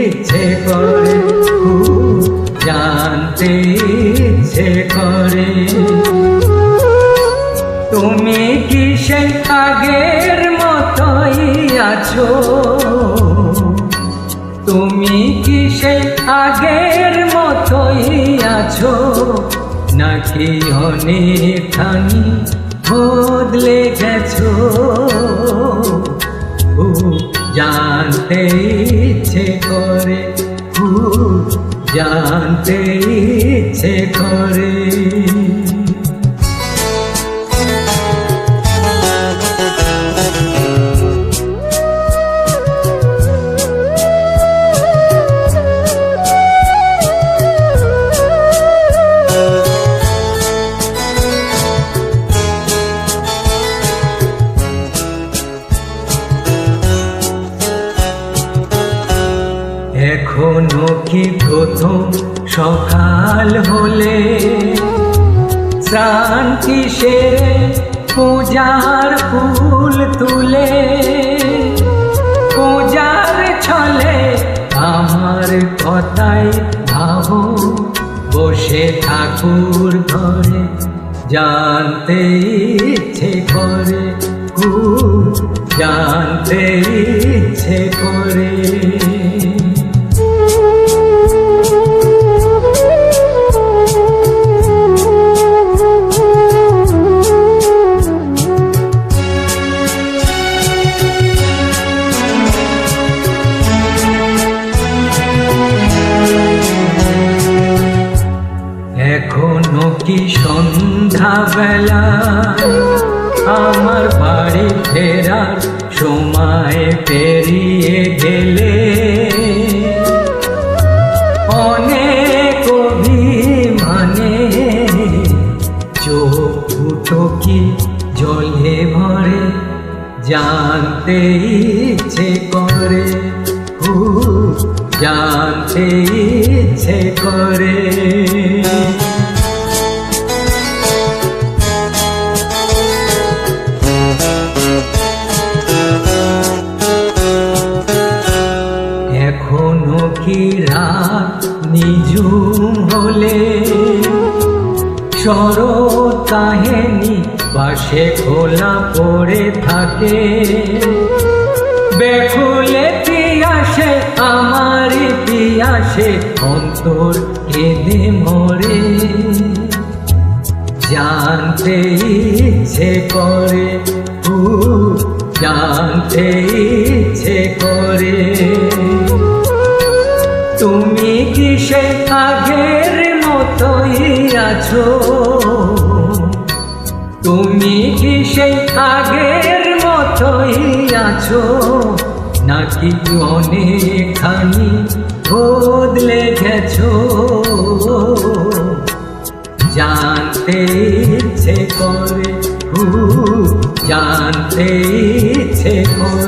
ইচ্ছে করে, খুব জানতে ইচ্ছে করে। তুমি কি সেই আগের মতোই আছো? তুমি কি সেই আগের মতোই আছো, নাকি অনেকখানি বদলে গেছো? খুব জানতে ইচ্ছে করে, খুব জানতে ইচ্ছে করে। এখনো কি প্রথম সকাল হলে শ্রান্তি সেরে পূজার ফুল তুলে, পূজার ছলে আমার কথাই ভাবো বসে ঠাকুর ঘরে? জানতে ইচ্ছে করে, খুব জানতে ইচ্ছে করে। এখনো কি সন্ধ্যাবেলা আমার বাড়ি ফেরার সময় পেরিয়ে গেলে? অনেক অভিমানে চোখ দুটো কি জলে ভরে? জানতে ইচ্ছে করে, খুব জানতে ইচ্ছে করে। এখনো কি রাত নিঝুম হলে শরৎ কাহিনী পাশে খোলা পড়ে থাকে? বেকুলে পিয়াসে আমার পিয়াসে অন্তর কেঁদে মরে? জানতে ইচ্ছে করে, খুব জানতে ইচ্ছে করে। তুমি কি সে আগের মতোই আছো? তুমি কি সেই আগের মতোই আছো, নাকি অনেকখানি বদলে গেছো? জানতে ইচ্ছে করে, খুব জানতে ইচ্ছে করে।